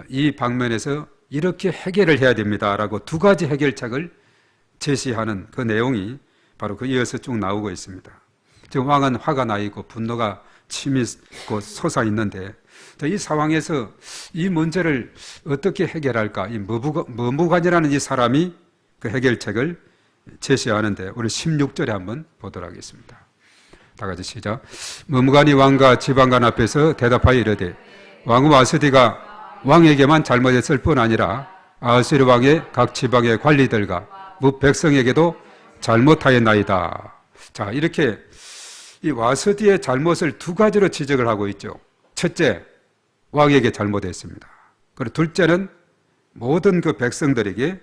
이 방면에서 이렇게 해결을 해야 됩니다라고 두 가지 해결책을 제시하는 그 내용이 바로 그 이어서 쭉 나오고 있습니다. 지금 왕은 화가 나 있고 분노가 치밀고 솟아 있는데, 이 상황에서 이 문제를 어떻게 해결할까? 이 머무간이라는 이 사람이 그 해결책을 제시하는데, 우리 16절에 한번 보도록 하겠습니다. 다 같이 시작. 머무간이 왕과 지방관 앞에서 대답하여 이르되, 왕후 와스디가 왕에게만 잘못했을 뿐 아니라 아하스웨로 왕의 각 지방의 관리들과 무 백성에게도 잘못하였나이다. 자, 이렇게 이 와스디의 잘못을 두 가지로 지적을 하고 있죠. 첫째, 왕에게 잘못했습니다. 그리고 둘째는 모든 그 백성들에게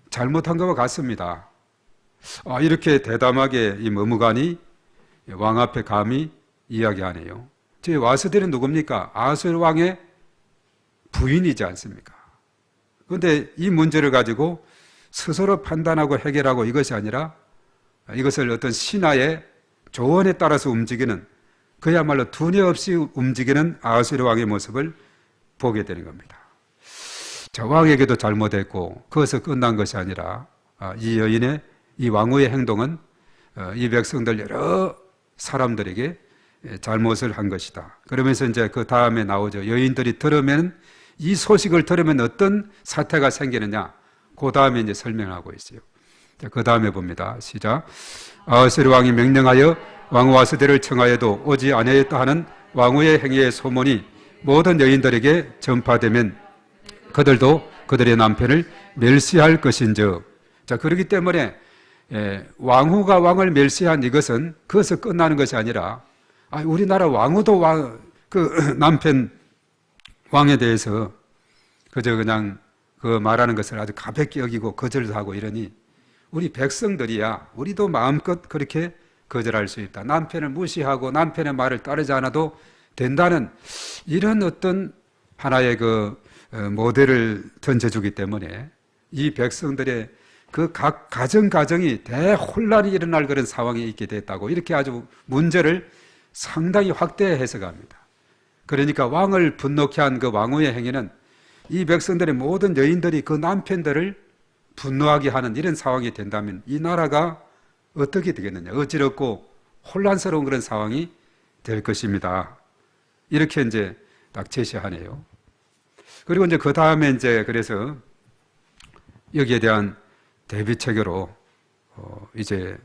잘못한 것과 같습니다. 이렇게 대담하게 이 머무간이 왕 앞에 감히 이야기하네요. 저 와스디는 누굽니까? 아하스웨로 왕의 부인이지 않습니까? 그런데 이 문제를 가지고 스스로 판단하고 해결하고 이것이 아니라 이것을 어떤 신하의 조언에 따라서 움직이는, 그야말로 두뇌 없이 움직이는 아하스웨로 왕의 모습을 보게 되는 겁니다. 자, 왕에게도 잘못했고 그것은 끝난 것이 아니라 이 여인의, 이 왕후의 행동은 이 백성들 여러 사람들에게 잘못을 한 것이다. 그러면서 이제 그 다음에 나오죠. 여인들이 들으면, 이 소식을 들으면 어떤 사태가 생기느냐, 그 다음에 이제 설명하고 있어요. 자, 그 다음에 봅니다. 시작. 아하스웨로 왕이 명령하여 왕후 와스디를 청하여도 오지 아니하였다 하는 왕후의 행위의 소문이 모든 여인들에게 전파되면 그들도 그들의 남편을 멸시할 것인즉. 자, 그렇기 때문에 왕후가 왕을 멸시한 이것은 그것을 끝나는 것이 아니라, 우리나라 왕후도 그 남편 왕에 대해서 그저 그냥 그 말하는 것을 아주 가볍게 여기고 거절도 하고 이러니, 우리 백성들이야 우리도 마음껏 그렇게 거절할 수 있다. 남편을 무시하고 남편의 말을 따르지 않아도 된다는 이런 어떤 하나의 그 모델을 던져주기 때문에 이 백성들의 그 각 가정이 대혼란이 일어날 그런 상황이 있게 됐다고, 이렇게 아주 문제를 상당히 확대 해석합니다. 그러니까 왕을 분노케 한 그 왕후의 행위는 이 백성들의 모든 여인들이 그 남편들을 분노하게 하는 이런 상황이 된다면 이 나라가 어떻게 되겠느냐, 어지럽고 혼란스러운 그런 상황이 될 것입니다. 이렇게 이제 딱 제시하네요. 그리고 이제 그 다음에 이제 그래서 여기에 대한 대비책으로 이제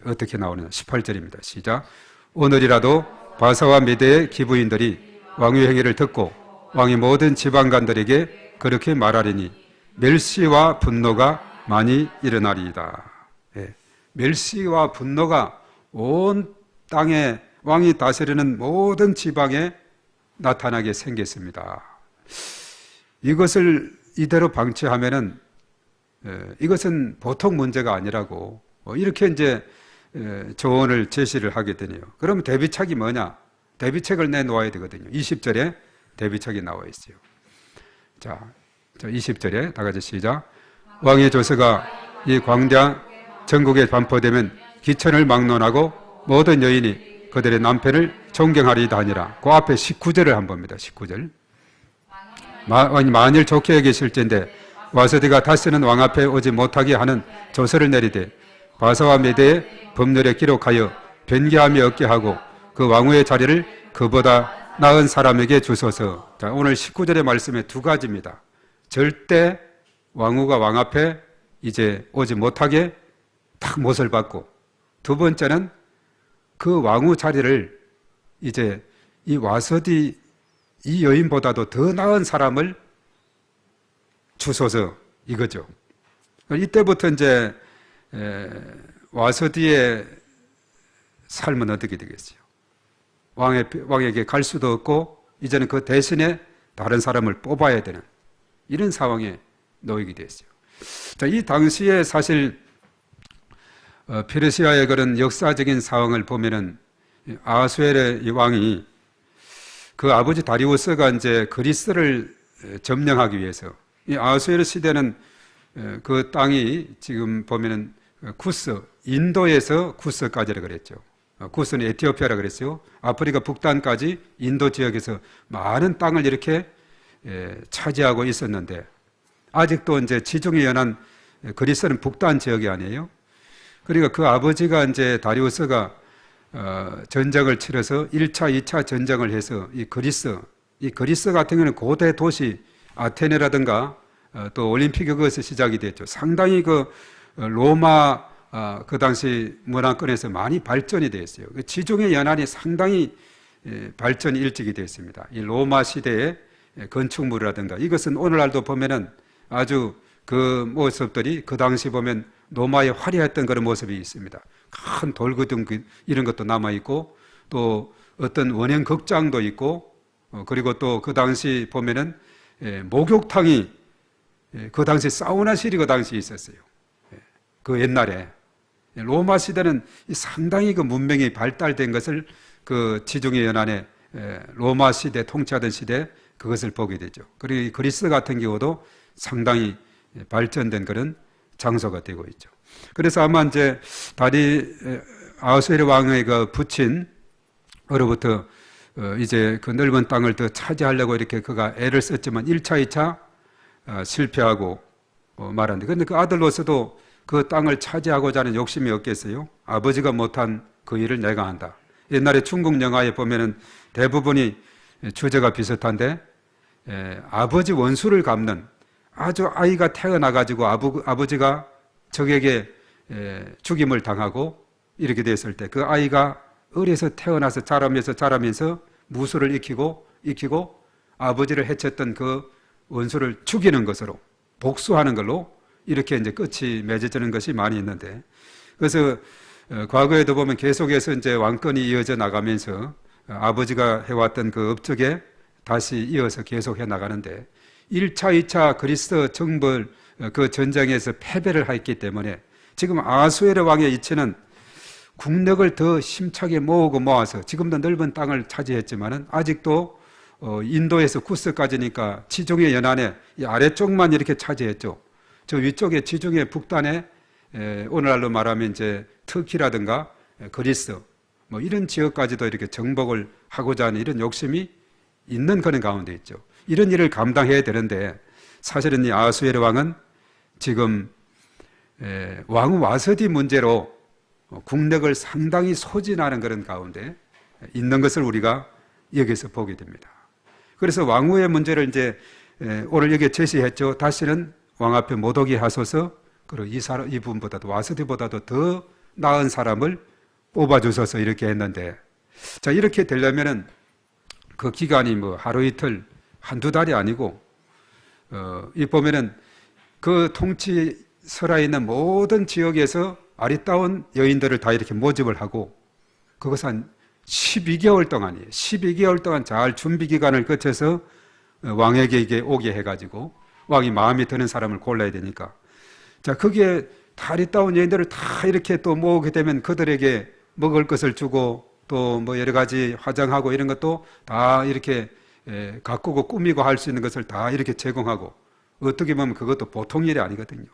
어떻게 나오느냐, 18절입니다. 시작. 오늘이라도 바사와 메대의 기부인들이 왕의 행위를 듣고 왕의 모든 지방관들에게 그렇게 말하리니 멸시와 분노가 많이 일어나리이다. 멸시와 분노가 온 땅에 왕이 다스리는 모든 지방에 나타나게 생겼습니다. 이것을 이대로 방치하면은 이것은 보통 문제가 아니라고 이렇게 이제 조언을 제시를 하게 되네요. 그럼 대비책이 뭐냐? 대비책을 내놓아야 되거든요. 20절에 대비책이 나와 있어요. 자, 20절에 다 같이 시작. 왕의 조서가 이 광대한 전국에 반포되면 기천을 막론하고 모든 여인이 그들의 남편을 존경하리이다 하니라. 그 앞에 19절을 한번 봅니다. 19절. 만일 좋게 여기실진데 와스디가 다시는 왕 앞에 오지 못하게 하는 조서를 내리되 바사와 메대의 법률에 기록하여 변개함이 없게 하고 그 왕후의 자리를 그보다 나은 사람에게 주소서. 자, 오늘 19절의 말씀에 두 가지입니다. 절대 왕후가 왕 앞에 이제 오지 못하게 딱 못을 받고, 두 번째는 그 왕후 자리를 이제 이 와서디 이 여인보다도 더 나은 사람을 주소서 이거죠. 이때부터 이제 와서디의 삶은 어떻게 되겠어요? 왕에게 갈 수도 없고 이제는 그 대신에 다른 사람을 뽑아야 되는 이런 상황에 놓이게 됐어요. 자, 이 당시에 사실 페르시아의 그런 역사적인 상황을 보면은 아하수에르 왕이 그 아버지 다리우스가 이제 그리스를 점령하기 위해서, 이 아하수에르 시대는 그 땅이 지금 보면은 쿠스, 인도에서 쿠스까지라 그랬죠. 쿠스는 에티오피아라 그랬어요. 아프리카 북단까지 인도 지역에서 많은 땅을 이렇게 차지하고 있었는데, 아직도 이제 지중해 연안 그리스는 북단 지역이 아니에요. 그러니까 그 아버지가 이제 다리우스가 전쟁을 치러서 1차, 2차 전쟁을 해서 이 그리스 같은 경우는 고대 도시 아테네라든가 또 올림픽이 거기서 시작이 됐죠. 상당히 그 로마 그 당시 문화권에서 많이 발전이 되었어요. 지중해 연안이 상당히 발전이 일찍이 되었습니다. 이 로마 시대의 건축물이라든가 이것은 오늘날도 보면은 아주 그 모습들이 그 당시 보면 로마의 화려했던 그런 모습이 있습니다. 큰 돌구등 이런 것도 남아있고 또 어떤 원형 극장도 있고 그리고 또 그 당시 보면은 목욕탕이 그 당시 사우나실이 그 당시 있었어요. 그 옛날에 로마 시대는 상당히 그 문명이 발달된 것을 그 지중해 연안에 로마 시대 통치하던 시대 그것을 보게 되죠. 그리고 그리스 같은 경우도 상당히 발전된 그런 장소가 되고 있죠. 그래서 아마 이제 아하수에르 왕의 그 부친으로부터 이제 그 넓은 땅을 더 차지하려고 이렇게 그가 애를 썼지만 1차, 2차 실패하고 말았는데, 그런데 그 아들로서도 그 땅을 차지하고자 하는 욕심이 없겠어요? 아버지가 못한 그 일을 내가 한다. 옛날에 중국 영화에 보면은 대부분이 주제가 비슷한데, 아버지 원수를 갚는, 아주 아이가 태어나가지고 아버지가 적에게 죽임을 당하고 이렇게 됐을 때 그 아이가 어려서 태어나서 자라면서 무술을 익히고 아버지를 해쳤던 그 원수를 죽이는 것으로 복수하는 걸로 이렇게 이제 끝이 맺어지는 것이 많이 있는데, 그래서 과거에도 보면 계속해서 이제 왕권이 이어져 나가면서 아버지가 해왔던 그 업적에 다시 이어서 계속 해 나가는데, 1차, 2차 그리스 정벌 그 전쟁에서 패배를 했기 때문에 지금 아하수에르 왕의 이치는 국력을 더 힘차게 모아서 지금도 넓은 땅을 차지했지만은 아직도 인도에서 쿠스까지니까 지중해 연안에 이 아래쪽만 이렇게 차지했죠. 저 위쪽에 지중해 북단에 오늘날로 말하면 이제 터키라든가 그리스 뭐 이런 지역까지도 이렇게 정복을 하고자 하는 이런 욕심이 있는 그런 가운데 있죠. 이런 일을 감당해야 되는데 사실은 이 아하수에르 왕은 지금 왕후 와서디 문제로 국력을 상당히 소진하는 그런 가운데 있는 것을 우리가 여기서 보게 됩니다. 그래서 왕후의 문제를 이제 오늘 여기에 제시했죠. 다시는 왕 앞에 못 오게 하소서. 그리고 이분보다도 와서디보다도 더 나은 사람을 뽑아주셔서 이렇게 했는데, 자, 이렇게 되려면은 그 기간이 뭐 하루 이틀 한두 달이 아니고 이 보면은 그 통치 설에 있는 모든 지역에서 아리따운 여인들을 다 이렇게 모집을 하고 그것 한 12개월 동안이에요. 12개월 동안 잘 준비 기간을 거쳐서 왕에게 이게 오게 해가지고 왕이 마음에 드는 사람을 골라야 되니까, 자, 거기에 다 아리따운 여인들을 다 이렇게 또 모으게 되면 그들에게 먹을 것을 주고 또 뭐 여러 가지 화장하고 이런 것도 다 이렇게 가꾸고 꾸미고 할 수 있는 것을 다 이렇게 제공하고, 어떻게 보면 그것도 보통 일이 아니거든요.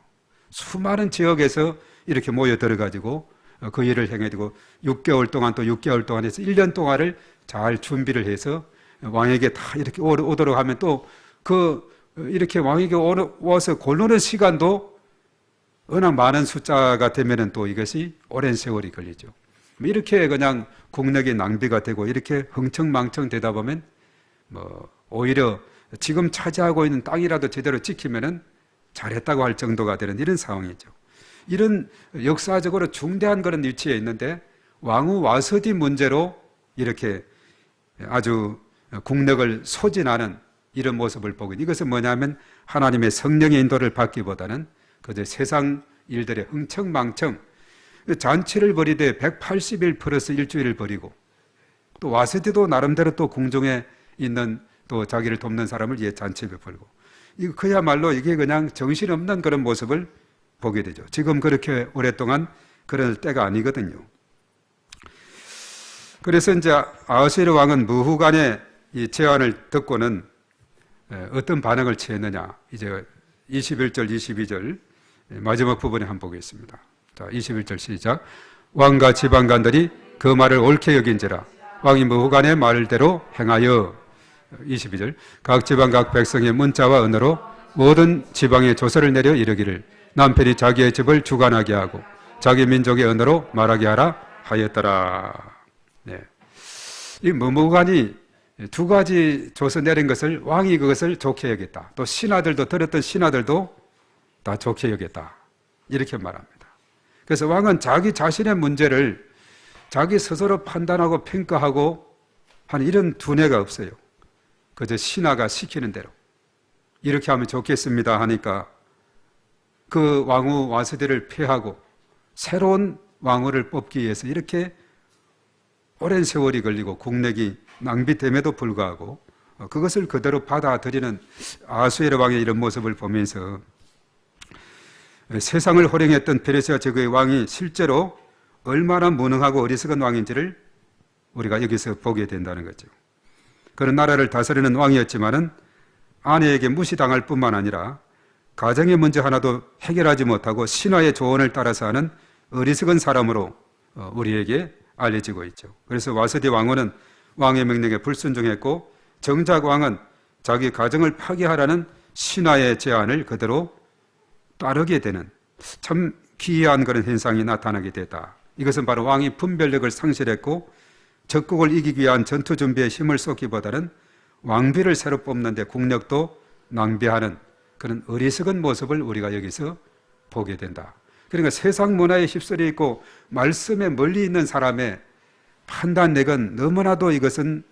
수많은 지역에서 이렇게 모여 들어가지고 그 일을 행해지고 6개월 동안 또 6개월 동안 해서 1년 동안을 잘 준비를 해서 왕에게 다 이렇게 오도록 하면 또 이렇게 왕에게 와서 고르는 시간도 워낙 많은 숫자가 되면은 또 이것이 오랜 세월이 걸리죠. 이렇게 그냥 국력이 낭비가 되고 이렇게 흥청망청 되다 보면 뭐 오히려 지금 차지하고 있는 땅이라도 제대로 지키면은 잘했다고 할 정도가 되는 이런 상황이죠. 이런 역사적으로 중대한 그런 위치에 있는데 왕후 와서디 문제로 이렇게 아주 국력을 소진하는 이런 모습을 보고, 이것은 뭐냐면 하나님의 성령의 인도를 받기보다는 그저 세상 일들의 흥청망청, 잔치를 벌이되 180일 플러스 일주일을 벌이고, 또 와서디도 나름대로 또 궁중에 있는 또 자기를 돕는 사람을 위해 잔치를 벌고, 이거 그야말로 이게 그냥 정신없는 그런 모습을 보게 되죠. 지금 그렇게 오랫동안 그럴 때가 아니거든요. 그래서 이제 아하수에로 왕은 무후간의 이 제안을 듣고는 어떤 반응을 취했느냐. 이제 21절, 22절 마지막 부분에 한번 보겠습니다. 자, 21절 시작. 왕과 지방관들이 그 말을 옳게 여긴지라 왕이 무후간의 말대로 행하여. 22절. 각 지방 각 백성의 문자와 언어로 모든 지방에 조서를 내려 이르기를 남편이 자기의 집을 주관하게 하고 자기 민족의 언어로 말하게 하라 하였더라. 네. 이 무후간이 두 가지 조서 내린 것을 왕이 그것을 좋게 여겼다. 또 신하들도, 들었던 신하들도 다 좋게 여겼다. 이렇게 말합니다. 그래서 왕은 자기 자신의 문제를 자기 스스로 판단하고 평가하고 하는 이런 두뇌가 없어요. 그저 신하가 시키는 대로 이렇게 하면 좋겠습니다 하니까 그 왕후 와서디를 폐하고 새로운 왕후를 뽑기 위해서 이렇게 오랜 세월이 걸리고 국력이 낭비됨에도 불구하고 그것을 그대로 받아들이는 아하수에로 왕의 이런 모습을 보면서 세상을 호령했던 페르시아 제국의 왕이 실제로 얼마나 무능하고 어리석은 왕인지를 우리가 여기서 보게 된다는 거죠. 그런 나라를 다스리는 왕이었지만은 아내에게 무시당할 뿐만 아니라 가정의 문제 하나도 해결하지 못하고 신하의 조언을 따라서 하는 어리석은 사람으로 우리에게 알려지고 있죠. 그래서 와서디 왕후는 왕의 명령에 불순종했고 정작 왕은 자기 가정을 파괴하라는 신하의 제안을 그대로 따르게 되는 참 기이한 그런 현상이 나타나게 됐다. 이것은 바로 왕이 분별력을 상실했고 적국을 이기기 위한 전투 준비에 힘을 쏟기보다는 왕비를 새로 뽑는데 국력도 낭비하는 그런 어리석은 모습을 우리가 여기서 보게 된다. 그러니까 세상 문화에 휩쓸려 있고 말씀에 멀리 있는 사람의 판단력은 너무나도 이것은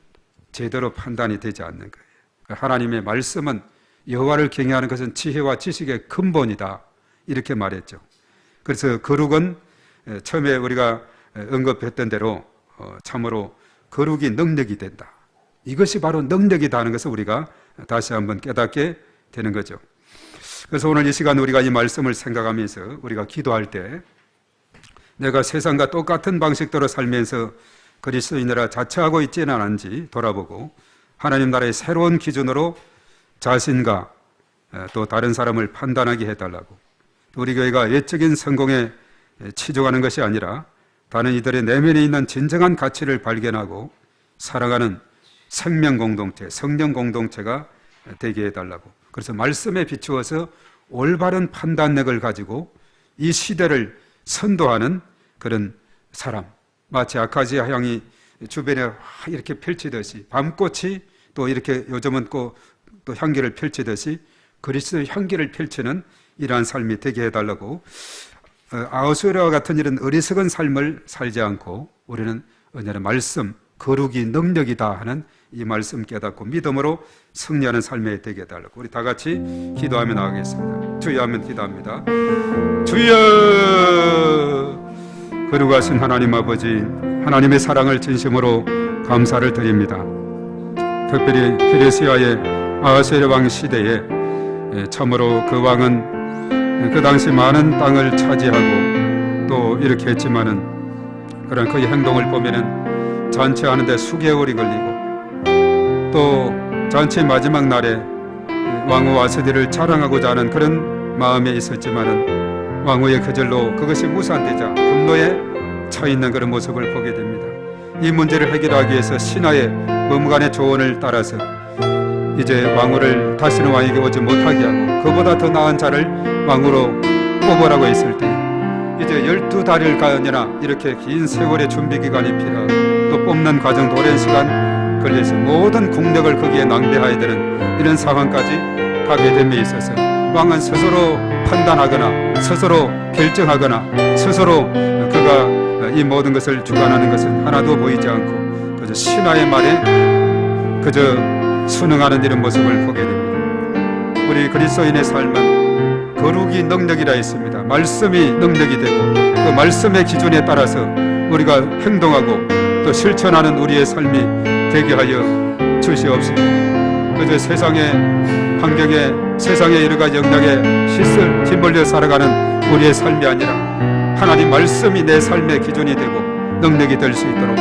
제대로 판단이 되지 않는 거예요. 하나님의 말씀은 여호와를 경외하는 것은 지혜와 지식의 근본이다. 이렇게 말했죠. 그래서 거룩은 처음에 우리가 언급했던 대로 참으로 거룩이 능력이 된다. 이것이 바로 능력이다 하는 것을 우리가 다시 한번 깨닫게 되는 거죠. 그래서 오늘 이 시간 우리가 이 말씀을 생각하면서 우리가 기도할 때 내가 세상과 똑같은 방식대로 살면서 그리스도인이라 자처하고 있지는 않은지 돌아보고 하나님 나라의 새로운 기준으로 자신과 또 다른 사람을 판단하게 해달라고, 우리 교회가 외적인 성공에 치중하는 것이 아니라 다른 이들의 내면에 있는 진정한 가치를 발견하고 살아가는 생명 공동체, 성령 공동체가 되게 해달라고. 그래서 말씀에 비추어서 올바른 판단력을 가지고 이 시대를 선도하는 그런 사람, 마치 아카시아 향이 주변에 이렇게 펼치듯이 밤꽃이 또 이렇게 요즘은 또 향기를 펼치듯이 그리스도의 향기를 펼치는 이러한 삶이 되게 해달라고, 아하수에로와 같은 이런 어리석은 삶을 살지 않고 우리는 언제나 말씀, 거룩이 능력이다 하는 이 말씀 깨닫고 믿음으로 승리하는 삶에 되게 해달라고 우리 다 같이 기도하며 나가겠습니다. 주여 하면 기도합니다. 주여! 거룩하신 하나님 아버지, 하나님의 사랑을 진심으로 감사를 드립니다. 특별히 페르시아의 아하수에로 왕 시대에 참으로 그 왕은 그 당시 많은 땅을 차지하고 또 이렇게 했지만은 그런 그의 행동을 보면은 잔치하는데 수개월이 걸리고 또 잔치 마지막 날에 왕후 와서디를 자랑하고자 하는 그런 마음에 있었지만은 왕후의 그절로 그것이 무산되자 분노에 차 있는 그런 모습을 보게 됩니다. 이 문제를 해결하기 위해서 신하의 범간의 조언을 따라서 이제 왕후를 다시는 왕에게 오지 못하게 하고 그보다 더 나은 자를 왕후로 뽑으라고 했을 때 이제 12달일 가느라 이렇게 긴 세월의 준비 기간이 필요하고 또 뽑는 과정도 오랜 시간 걸려서 모든 국력을 거기에 낭비해야 되는 이런 상황까지 가게 됨에 있어서 왕은 스스로 판단하거나 스스로 결정하거나 스스로 그가 이 모든 것을 주관하는 것은 하나도 보이지 않고 그저 신하의 말에 그저 순응하는 이런 모습을 보게 됩니다. 우리 그리스도인의 삶은 거룩이 능력이라 했습니다. 말씀이 능력이 되고 그 말씀의 기준에 따라서 우리가 행동하고 또 실천하는 우리의 삶이 되게 하여 주시옵소서. 그저 세상의 환경에 세상의 여러 가지 영향에 힘을려 살아가는 우리의 삶이 아니라 하나님 말씀이 내 삶의 기준이 되고 능력이 될 수 있도록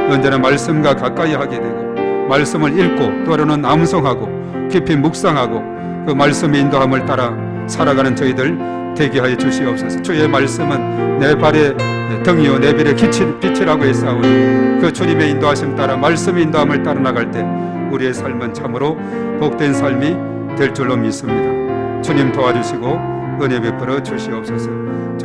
언제나 말씀과 가까이 하게 되고 말씀을 읽고 또는 암송하고 깊이 묵상하고 그 말씀의 인도함을 따라 살아가는 저희들 되게 하여 주시옵소서. 주의 말씀은 내 발의 등이요 내 발의 빛이라고 했사오니 그 주님의 인도하심 따라 말씀의 인도함을 따라 나갈 때 우리의 삶은 참으로 복된 삶이 될 줄로 믿습니다. 주님 도와주시고 은혜 베풀어 주시옵소서.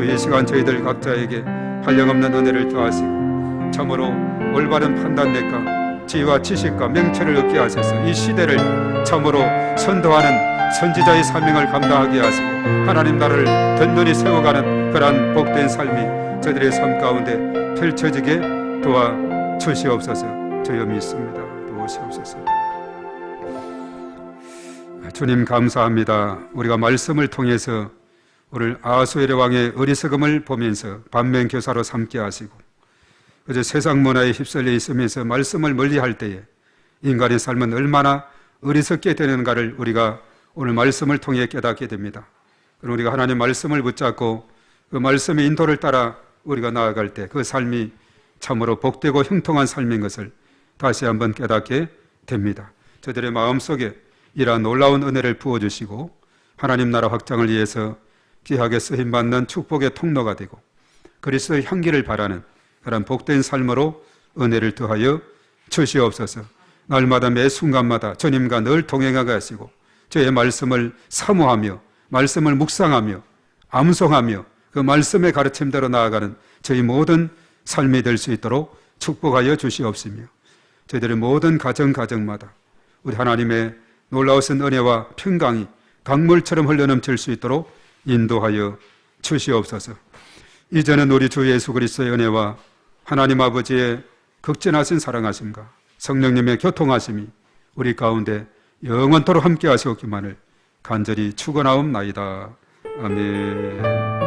이 시간 저희들 각자에게 한량없는 은혜를 더하시고 참으로 올바른 판단력과 지혜와 지식과 명철을 얻게 하셔서 이 시대를 참으로 선도하는 선지자의 사명을 감당하게 하시고 하나님 나라를 든든히 세워가는 그러한 복된 삶이 저희들의 삶 가운데 펼쳐지게 도와 주시옵소서. 주여 믿습니다. 도우시옵소서. 주님 감사합니다. 우리가 말씀을 통해서 오늘 아하수에르 왕의 어리석음을 보면서 반면교사로 삼게 하시고 그저 세상 문화에 휩쓸려 있으면서 말씀을 멀리할 때에 인간의 삶은 얼마나 어리석게 되는가를 우리가 오늘 말씀을 통해 깨닫게 됩니다. 그럼 우리가 하나님 말씀을 붙잡고 그 말씀의 인도를 따라 우리가 나아갈 때 그 삶이 참으로 복되고 형통한 삶인 것을 다시 한번 깨닫게 됩니다. 저들의 마음속에 이러한 놀라운 은혜를 부어주시고 하나님 나라 확장을 위해서 귀하게 쓰임받는 축복의 통로가 되고 그리스도의 향기를 바라는 그런 복된 삶으로 은혜를 더하여 주시옵소서. 날마다 매 순간마다 주님과 늘 동행하게 하시고 저의 말씀을 사모하며 말씀을 묵상하며 암송하며 그 말씀의 가르침대로 나아가는 저희 모든 삶이 될 수 있도록 축복하여 주시옵시며 저희들의 모든 가정마다 우리 하나님의 놀라우신 은혜와 평강이 강물처럼 흘러넘칠 수 있도록 인도하여 주시옵소서. 이제는 우리 주 예수 그리스도의 은혜와 하나님 아버지의 극진하신 사랑하심과 성령님의 교통하심이 우리 가운데 영원토록 함께 하시옵기만을 간절히 축원하옵나이다. 아멘.